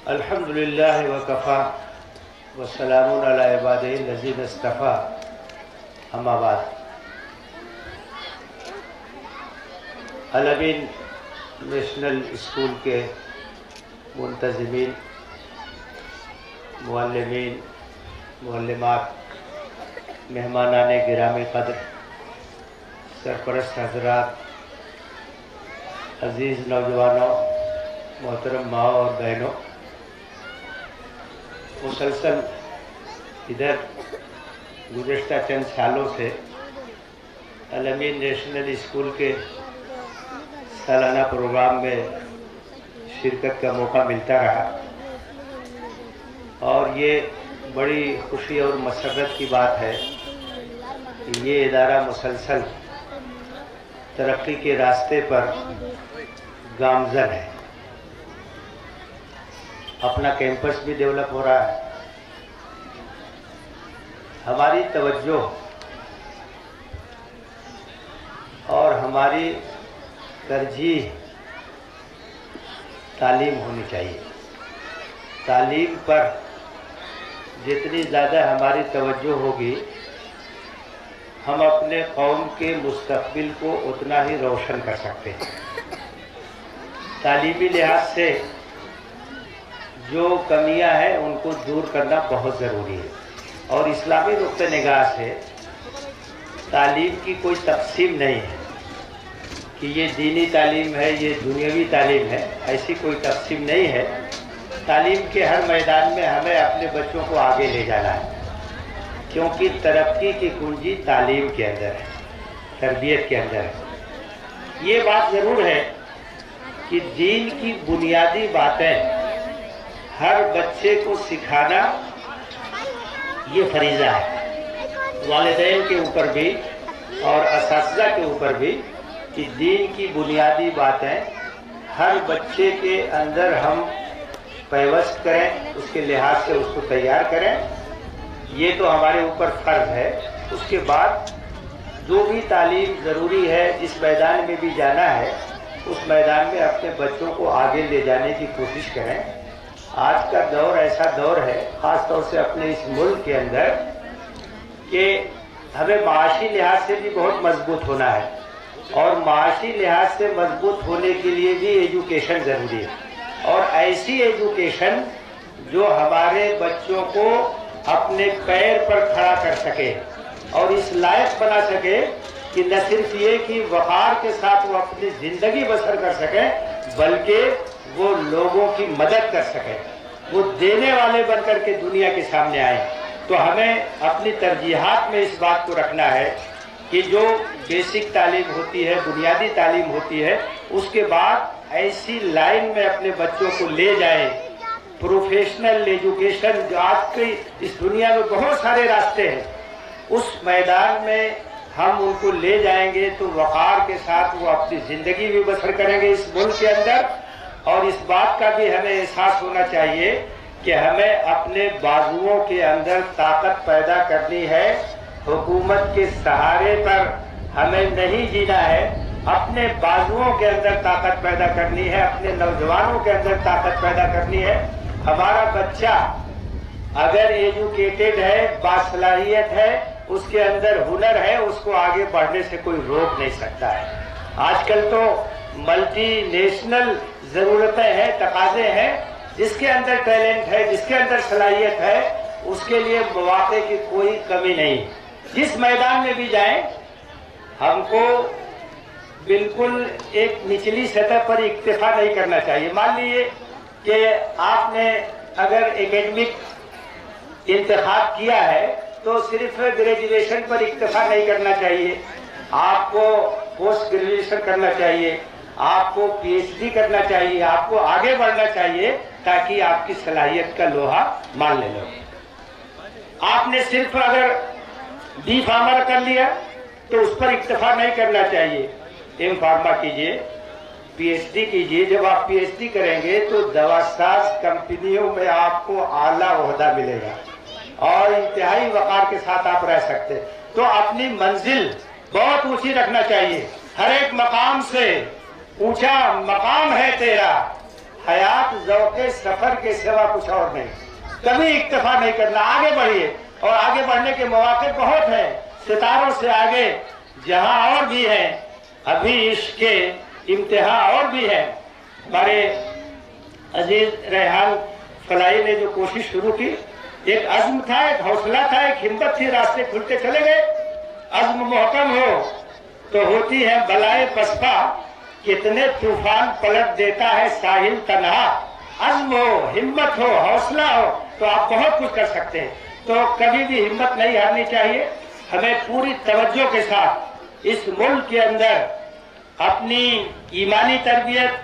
الحمد للہ وکفا وسلام علی عبادہ الذین اصطفیٰ اما بعد. الامین نیشنل اسکول کے منتظمین، معلمین، معلمات، مہمانان گرامی قدر، سرپرست حضرات، عزیز نوجوانوں، محترم ماں اور بہنوں، مسلسل ادھر گزشتہ چند سالوں سے الامین نیشنل اسکول کے سالانہ پروگرام میں شرکت کا موقع ملتا رہا، اور یہ بڑی خوشی اور مسرت کی بات ہے کہ یہ ادارہ مسلسل ترقی کے راستے پر گامزن ہے. اپنا کیمپس بھی ڈیولپ ہو رہا ہے. ہماری توجہ اور ہماری ترجیح تعلیم ہونی چاہیے. تعلیم پر جتنی زیادہ ہماری توجہ ہوگی، ہم اپنے قوم کے مستقبل کو اتنا ہی روشن کر سکتے ہیں. تعلیمی لحاظ سے جو کمیاں ہیں ان کو دور کرنا بہت ضروری ہے، اور اسلامی نقطہ نگاہ سے تعلیم کی کوئی تقسیم نہیں ہے کہ یہ دینی تعلیم ہے، یہ دنیاوی تعلیم ہے. ایسی کوئی تقسیم نہیں ہے. تعلیم کے ہر میدان میں ہمیں اپنے بچوں کو آگے لے جانا ہے، کیونکہ ترقی کی کنجی تعلیم کے اندر ہے، تربیت کے اندر ہے. یہ بات ضرور ہے کہ دین کی بنیادی باتیں ہر بچے کو سکھانا یہ فریضہ ہے، والدین کے اوپر بھی اور اساتذہ کے اوپر بھی، کہ دین کی بنیادی باتیں ہر بچے کے اندر ہم پیوست کریں، اس کے لحاظ سے اس کو تیار کریں. یہ تو ہمارے اوپر فرض ہے. اس کے بعد جو بھی تعلیم ضروری ہے، جس میدان میں بھی جانا ہے، اس میدان میں اپنے بچوں کو آگے لے جانے کی کوشش کریں. آج کا دور ایسا دور ہے، خاص طور سے اپنے اس ملک کے اندر، کہ ہمیں معاشی لحاظ سے بھی بہت مضبوط ہونا ہے، اور معاشی لحاظ سے مضبوط ہونے کے لیے بھی ایجوکیشن ضروری ہے. اور ایسی ایجوکیشن جو ہمارے بچوں کو اپنے پیر پر کھڑا کر سکے اور اس لائق بنا سکے کہ نہ صرف یہ کہ وقار کے ساتھ وہ اپنی زندگی بسر کر سکیں، بلکہ وہ لوگوں کی مدد کر سکیں، وہ دینے والے بن کر کے دنیا کے سامنے آئیں. تو ہمیں اپنی ترجیحات میں اس بات کو رکھنا ہے کہ جو بیسک تعلیم ہوتی ہے، بنیادی تعلیم ہوتی ہے، اس کے بعد ایسی لائن میں اپنے بچوں کو لے جائیں. پروفیشنل ایجوکیشن، جو آج کی اس دنیا میں بہت سارے راستے ہیں، اس میدان میں ہم ان کو لے جائیں گے تو وقار کے ساتھ وہ اپنی زندگی بھی بسر کریں گے اس ملک کے اندر. اور اس بات کا بھی ہمیں احساس ہونا چاہیے کہ ہمیں اپنے بازوؤں کے اندر طاقت پیدا کرنی ہے. حکومت کے سہارے پر ہمیں نہیں جینا ہے، اپنے بازوؤں کے اندر طاقت پیدا کرنی ہے، اپنے نوجوانوں کے اندر طاقت پیدا کرنی ہے. ہمارا بچہ اگر ایجوکیٹڈ ہے، باصلاحیت ہے، اس کے اندر ہنر ہے، اس کو آگے بڑھنے سے کوئی روک نہیں سکتا ہے. آج کل تو ملٹی نیشنل ضرورتیں ہیں، تقاضے ہیں. جس کے اندر ٹیلنٹ ہے، جس کے اندر صلاحیت ہے، اس کے لیے مواقع کی کوئی کمی نہیں. جس میدان میں بھی جائیں، ہم کو بالکل ایک نچلی سطح پر اکتفا نہیں کرنا چاہیے. مان لیجیے کہ آپ نے اگر اکیڈمک انتخاب کیا ہے تو صرف گریجویشن پر اکتفا نہیں کرنا چاہیے. آپ کو پوسٹ گریجویشن کرنا چاہیے، آپ کو پی ایچ ڈی کرنا چاہیے، آپ کو آگے بڑھنا چاہیے تاکہ آپ کی صلاحیت کا لوہا مان لے لو. آپ نے صرف اگر بی فارما کر لیا تو اس پر اکتفا نہیں کرنا چاہیے. ایم فارما کیجئے، پی ایچ ڈی کیجئے. جب آپ پی ایچ ڈی کریں گے تو دواساز کمپنیوں میں آپ کو اعلیٰ عہدہ ملے گا اور انتہائی وقار کے ساتھ آپ رہ سکتے. تو اپنی منزل بہت اونچی رکھنا چاہیے. ہر ایک مقام سے اونچا مقام ہے تیرا، حیات ذوق सफर के सिवा कुछ और नहीं। कभी इक्तफा नहीं करना, आगे बढ़िए। और आगे बढ़ने के मौके बहुत हैं, सितारों से आगे जहां और भी हैं, अभी इसके इम्तिहा और भी है। हमारे अजीज रेहान फलाई ने जो कोशिश शुरू की, एक अज़्म था, एक हौसला था, एक हिम्मत थी, रास्ते खुलते चले गए। अज़्म मुहकम हो तो होती है बलाए पसपा, कितने तूफान पलट देता है साहिल तन्हा। अज़्म हो, हिम्मत हो, हौसला हो तो आप बहुत कुछ कर सकते हैं। तो कभी भी हिम्मत नहीं हारनी चाहिए। हमें पूरी तवज्जो के साथ इस मुल्क के अंदर अपनी ईमानी तरबियत,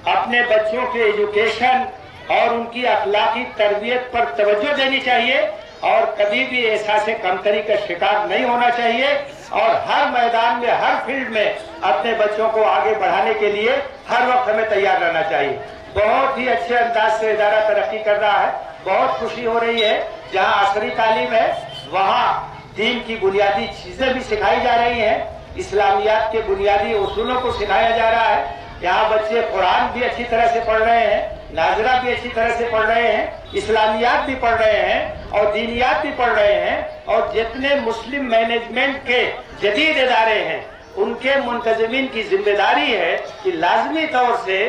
अपने बच्चों के एजुकेशन और उनकी अखलाकी तरबियत पर तवज्जो देनी चाहिए और कभी भी एहसास कमतरी का शिकार नहीं होना चाहिए। और हर मैदान में, हर फील्ड में अपने बच्चों को आगे बढ़ाने के लिए हर वक्त हमें तैयार रहना चाहिए। बहुत ही अच्छे अंदाज से इदारा तरक्की कर रहा है, बहुत खुशी हो रही है। जहाँ असरी तालीम है वहाँ दीन की बुनियादी चीजें भी सिखाई जा रही हैं, इस्लामियात के बुनियादी उसूलों को सिखाया जा रहा है। यहाँ बच्चे कुरान भी अच्छी तरह से पढ़ रहे हैं, नाजरा भी अच्छी तरह से पढ़ रहे हैं, इस्लामियात भी पढ़ रहे हैं और दीनियात भी पढ़ रहे हैं। और जितने मुस्लिम मैनेजमेंट के जदीद इदारे हैं उनके मुंतजमीन की जिम्मेदारी है कि लाजमी तौर से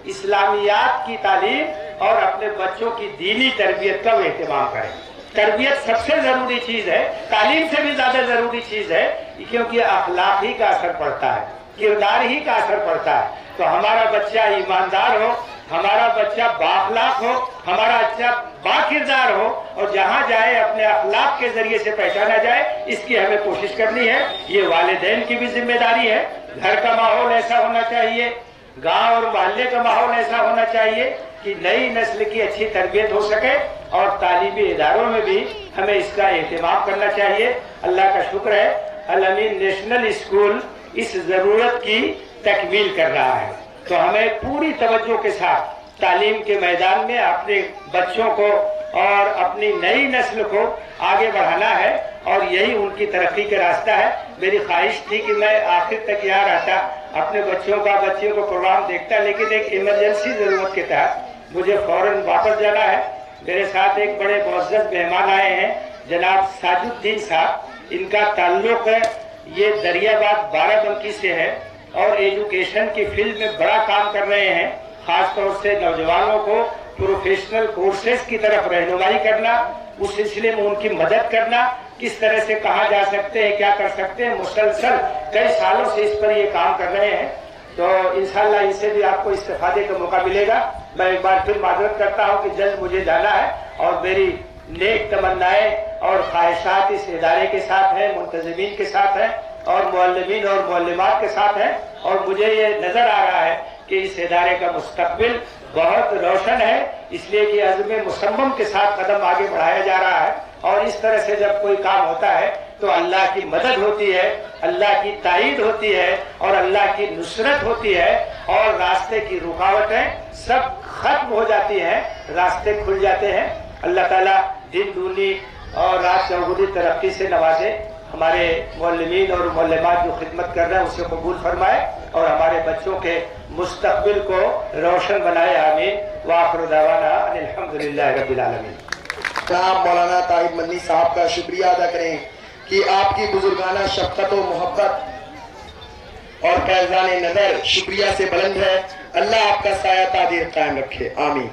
इस्लामियात की तालीम और अपने बच्चों की दीनी तरबियत का एहतमाम करें। तरबियत सबसे जरूरी चीज है, तालीम से भी ज्यादा जरूरी चीज है, क्योंकि अखलाक ही का असर पड़ता है, किरदार ही का असर पड़ता है। तो हमारा बच्चा ईमानदार हो, हमारा बच्चा बाअखलाक हो, हमारा बच्चा बाकिरदार हो और जहाँ जाए अपने अखलाक के जरिए से पहचाना जाए, इसकी हमें कोशिश करनी है। ये वालिदैन की भी जिम्मेदारी है। घर का माहौल ऐसा होना चाहिए, गांव और मोहल्ले का माहौल ऐसा होना चाहिए कि नई नस्ल की अच्छी तरबियत हो सके और तालीमी इदारों में भी हमें इसका एहतमाम करना चाहिए। अल्लाह का शुक्र है, अल अमीन नेशनल स्कूल इस जरूरत की तकमील कर रहा है। तो हमें पूरी तवज्जो के साथ तालीम के मैदान में अपने बच्चों को और अपनी नई नस्ल को आगे बढ़ाना है और यही उनकी तरक्की का रास्ता है। मेरी ख्वाहिश थी कि मैं आखिर तक यहाँ रहता, अपने बच्चों को प्रोग्राम देखता, लेकिन एक इमरजेंसी जरूरत के तहत मुझे फौरन वापस जाना है। मेरे साथ एक बड़े मुअज़्ज़ज़ मेहमान आए हैं, जनाब साजुद्दीन साहब। इनका ताल्लुक ये दरियाबाद बाराबंकी से है और एजुकेशन की फील्ड में बड़ा काम कर रहे हैं। खास तौर से नौजवानों को प्रोफेशनल कोर्सेज की तरफ रहनुमाई करना, उस सिलसिले में उनकी मदद करना, किस तरह से कहाँ जा सकते हैं, क्या कर सकते हैं। मुसलसल कई सालों से इस पर ये काम कर रहे हैं। तो इंशाल्लाह इनसे भी आपको इस्तेफादे का मौका मिलेगा। मैं एक बार फिर माजरत करता हूँ कि जल्द मुझे जाना है और मेरी नेक तमन्नाएं और ख्वाहिशात इस इदारे के साथ हैं, मुंतज़मीन के साथ हैं और मुअल्लिमीन और मुअल्लिमात के साथ हैं। और मुझे ये नजर आ रहा है कि इस इदारे का मुस्तकबिल बहुत रोशन है, इसलिए कि अज़्म मुसम्मम के साथ कदम आगे बढ़ाया जा रहा है। और इस तरह से जब कोई काम होता है तो अल्लाह की मदद होती है, अल्लाह की ताईद होती है और अल्लाह की नुसरत होती है और रास्ते की रुकावटें सब खत्म हो जाती हैं, रास्ते खुल जाते हैं। अल्लाह ताला दिन दूनी और रात चौगुनी तरक्की से नवाजे। हमारे मुअल्लिमीन और मुअल्लिमात जो खिदमत कर रहे हैं उसे कबूल फरमाए और हमारे बच्चों के मुस्तकबिल को रोशन बनाए। आमीन। व आखिर दावाना अनिल हम्दुलिल्लाहि रब्बिल आलमीन। जनाब मौलाना ताहिर मदनी साहब का शुक्रिया अदा करें कि आपकी बुजुर्गाना शफ़क़त व मोहब्बत और फैज़ान नज़र शुक्रिया से बुलंद है। अल्लाह आपका साया तादीर कायम रखे। आमीन।